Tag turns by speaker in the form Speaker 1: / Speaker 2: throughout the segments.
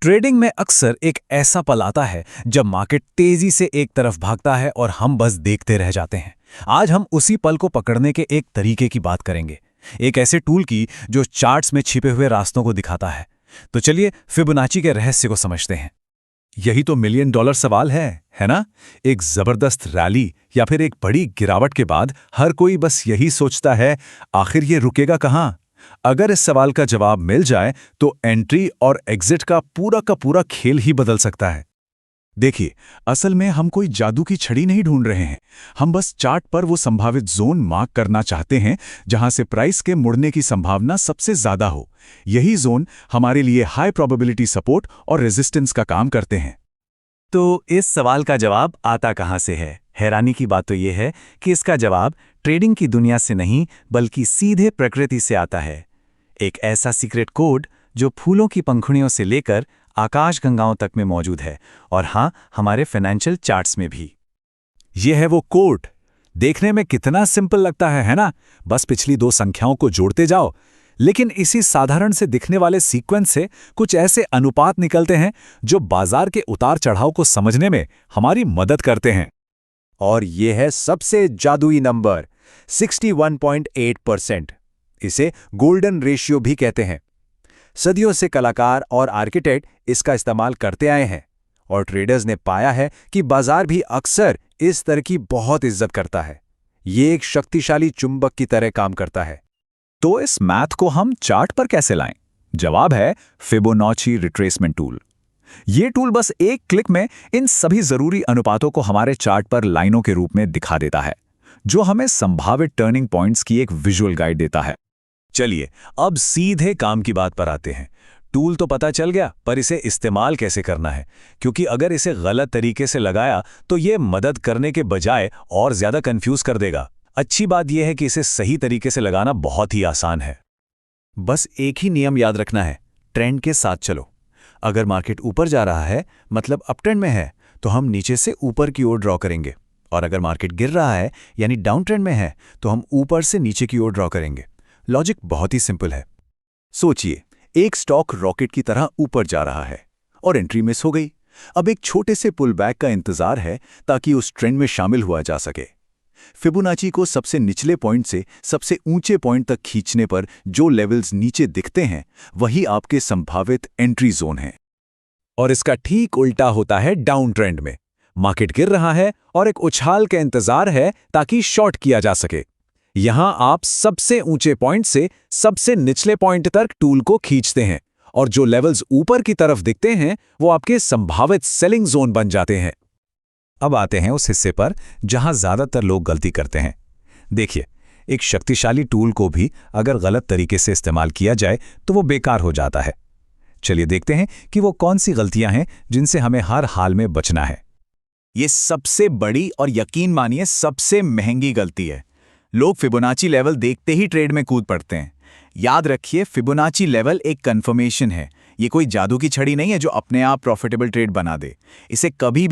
Speaker 1: Trading में अक्सर एक ऐसा पल आता है जब मार्केट तेजी से एक तरफ भागता है और हम बस देखते रह जाते हैं। आज हम उसी पल को पकड़ने के एक तरीके की बात करेंगे, एक ऐसे टूल की जो चार्ट्स में छिपे हुए रास्तों को दिखाता है। तो चलिए फिबोनाची के रहस्य को समझते हैं।
Speaker 2: यही तो मिलियन डॉलर सवाल है ना? एक जबरदस्त रैली या फिर एक बड़ी गिरावट के बाद हर कोई बस यही सोचता है, आखिर ये रुकेगा कहाँ? अगर इस सवाल का जवाब मिल जाए तो एंट्री और एग्जिट का पूरा खेल ही बदल सकता है। देखिए, असल में हम कोई जादू की छड़ी नहीं ढूंढ रहे हैं। हम बस चार्ट पर वो संभावित जोन मार्क करना चाहते हैं जहां से प्राइस के मुड़ने की संभावना सबसे ज्यादा हो। यही जोन हमारे लिए हाई प्रोबेबिलिटी सपोर्ट और रेजिस्टेंस का काम करते हैं।
Speaker 1: तो इस सवाल का जवाब आता कहाँ से है? हैरानी की बात तो यह है कि इसका जवाब ट्रेडिंग की दुनिया से नहीं बल्कि सीधे प्रकृति से आता है। एक ऐसा सीक्रेट कोड जो फूलों की पंखुड़ियों से लेकर आकाशगंगाओं तक में मौजूद है, और हाँ, हमारे फाइनेंशियल चार्ट्स में भी।
Speaker 2: यह है वो कोड। देखने में कितना सिंपल लगता है ना? बस पिछली दो संख्याओं को जोड़ते जाओ। लेकिन इसी साधारण से दिखने वाले सीक्वेंस से कुछ ऐसे अनुपात निकलते हैं जो बाजार के उतार चढ़ाव को समझने में हमारी मदद करते हैं।
Speaker 3: और ये है सबसे जादुई नंबर 61.8%। इसे गोल्डन रेशियो भी कहते हैं। सदियों से कलाकार और आर्किटेक्ट इसका इस्तेमाल करते आए हैं, और ट्रेडर्स ने पाया है कि बाजार भी अक्सर इस तरह की बहुत इज्जत करता है। ये एक शक्तिशाली चुंबक की तरह काम करता है।
Speaker 2: तो इस मैथ को हम चार्ट पर कैसे लाएं? जवाब है फिबोनाची रिट्रेसमेंट टूल। ये टूल बस एक क्लिक में इन सभी जरूरी अनुपातों को हमारे चार्ट पर लाइनों के रूप में दिखा देता है, जो हमें संभावित टर्निंग पॉइंट्स की एक विजुअल गाइड देता है।
Speaker 1: चलिए अब सीधे काम की बात पर आते हैं। टूल तो पता चल गया, पर इसे इस्तेमाल कैसे करना है? क्योंकि अगर इसे गलत तरीके से लगाया तो ये मदद करने के बजाय और ज्यादा कंफ्यूज कर देगा। अच्छी बात यह है कि इसे सही तरीके से लगाना बहुत ही आसान है। बस एक ही नियम याद रखना है, ट्रेंड के साथ चलो। अगर मार्केट ऊपर जा रहा है मतलब अप ट्रेंड में है, तो हम नीचे से ऊपर की ओर ड्रॉ करेंगे, और अगर मार्केट गिर रहा है यानी डाउन ट्रेंड में है तो हम ऊपर से नीचे की ओर ड्रॉ करेंगे। लॉजिक बहुत ही सिंपल है। सोचिए, एक स्टॉक रॉकेट की तरह ऊपर जा रहा है और एंट्री मिस हो गई। अब एक छोटे से पुल बैक का इंतजार है ताकि उस ट्रेंड में शामिल हुआ जा सके। फिबोनाची को सबसे निचले पॉइंट से सबसे ऊंचे पॉइंट तक खींचने पर जो लेवल्स नीचे दिखते हैं वही आपके संभावित एंट्री जोन हैं।
Speaker 2: और इसका ठीक उल्टा होता है डाउन ट्रेंड में। मार्केट गिर रहा है और एक उछाल का इंतजार है ताकि शॉर्ट किया जा सके। यहां आप सबसे ऊंचे पॉइंट से सबसे निचले पॉइंट तक टूल को खींचते हैं, और जो लेवल्स ऊपर की तरफ दिखते हैं वो आपके संभावित सेलिंग जोन बन जाते हैं। अब आते हैं उस हिस्से पर जहां ज्यादातर लोग गलती करते हैं। देखिए, एक शक्तिशाली टूल को भी अगर गलत तरीके से इस्तेमाल किया जाए तो वो बेकार हो जाता है। चलिए देखते हैं कि वो कौन सी गलतियां हैं जिनसे हमें हर हाल में बचना है।
Speaker 3: ये सबसे बड़ी और यकीन मानिए सबसे महंगी गलती है। लोग फिबोनाची लेवल देखते ही ट्रेड में कूद पड़ते हैं। याद रखिए, फिबोनाची लेवल एक कंफर्मेशन है। ये कोई जादू की छड़ी नहीं है जो अपने आप प्रॉफिटेबल ट्रेड बना दे। इसे कभी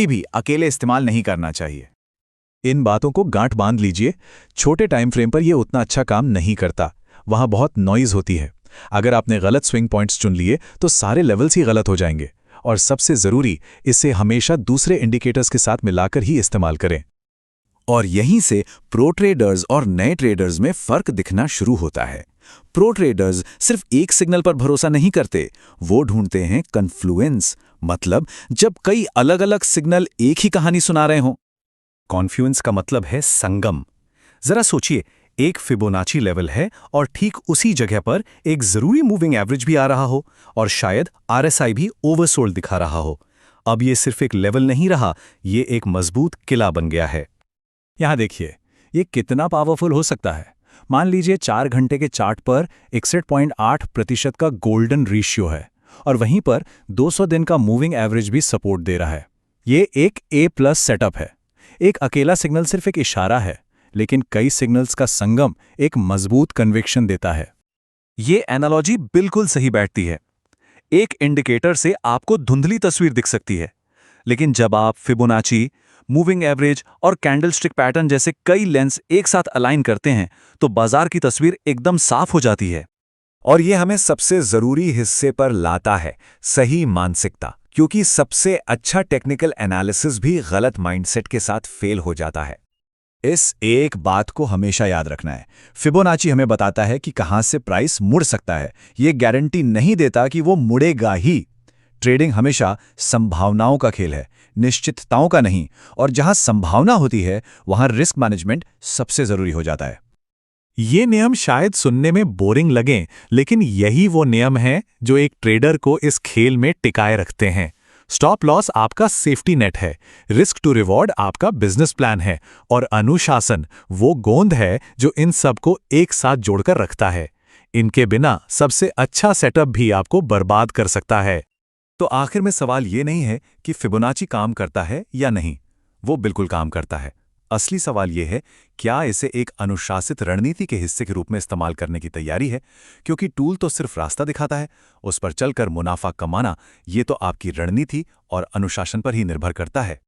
Speaker 3: भी अकेले इस्तेमाल नहीं करना चाहिए।
Speaker 2: इन बातों को गांठ बांध लीजिए। छोटे टाइम फ्रेम पर यह उतना अच्छा काम नहीं करता। वहां बहुत नॉइज होती है। अगर आपने गलत स्विंग पॉइंट्स चुन लिए तो सारे लेवल्स ही गलत हो जाएंगे। और सबसे जरूरी, इसे हमेशा दूसरे इंडिकेटर्स के साथ मिलाकर ही इस्तेमाल करें।
Speaker 3: और यहीं से प्रो ट्रेडर्स और नए ट्रेडर्स में फर्क दिखना शुरू होता है। प्रो ट्रेडर्स सिर्फ एक सिग्नल पर भरोसा नहीं करते, वो ढूंढते हैं कन्फ्लुएंस, मतलब जब कई अलग अलग सिग्नल एक ही कहानी सुना रहे हों।
Speaker 1: कॉन्फ्लुएंस का मतलब है संगम। जरा सोचिए, एक फिबोनाची लेवल है और ठीक उसी जगह पर एक जरूरी मूविंग एवरेज भी आ रहा हो, और शायद आरएसआई भी ओवरसोल्ड दिखा रहा हो। अब ये सिर्फ एक लेवल नहीं रहा, ये एक मजबूत किला बन गया है। यहां देखिए, ये कितना पावरफुल हो सकता है। मान लीजिए 4 घंटे के चार्ट पर 61.8% का गोल्डन रेशियो है, और वहीं पर 200 दिन का मूविंग एवरेज भी सपोर्ट दे रहा है। ये एक A+ सेटअप है। एक अकेला सिग्नल सिर्फ एक इशारा है, लेकिन कई सिग्नल्स का संगम एक मजबूत कन्विक्शन देता है। ये एनालॉजी बिल्कुल सही बैठती है। एक इंडिकेटर से आपको धुंधली तस्वीर दिख सकती है, लेकिन जब आप फिबोनाची, मूविंग एवरेज और कैंडलस्टिक पैटर्न जैसे कई लेंस एक साथ अलाइन करते हैं तो बाजार की तस्वीर एकदम साफ हो जाती है। और ये हमें सबसे ज़रूरी हिस्से पर लाता है, सही मानसिकता, क्योंकि सबसे अच्छा टेक्निकल एनालिसिस भी गलत माइंडसेट के साथ फेल हो जाता है।
Speaker 3: इस एक बात को हमेशा याद रखना है, फिबोनाची हमें बताता है कि कहां से प्राइस मुड़ सकता है, ये गारंटी नहीं देता कि वो मुड़ेगा ही। ट्रेडिंग हमेशा संभावनाओं का खेल है, निश्चितताओं का नहीं, और जहां संभावना होती है वहां रिस्क मैनेजमेंट सबसे जरूरी हो जाता है।
Speaker 4: ये नियम शायद सुनने में बोरिंग लगें, लेकिन यही वो नियम हैं जो एक ट्रेडर को इस खेल में टिकाए रखते हैं। स्टॉप लॉस आपका सेफ्टी नेट है, रिस्क टू रिवॉर्ड आपका बिजनेस प्लान है, और अनुशासन वो गोंद है जो इन सबको एक साथ जोड़कर रखता है। इनके बिना सबसे अच्छा सेटअप भी आपको बर्बाद कर सकता है।
Speaker 1: तो आखिर में सवाल ये नहीं है कि फिबोनाची काम करता है या नहीं, वो बिल्कुल काम करता है। असली सवाल ये है, क्या इसे एक अनुशासित रणनीति के हिस्से के रूप में इस्तेमाल करने की तैयारी है? क्योंकि टूल तो सिर्फ रास्ता दिखाता है, उस पर चलकर मुनाफा कमाना ये तो आपकी रणनीति और अनुशासन पर ही निर्भर करता है।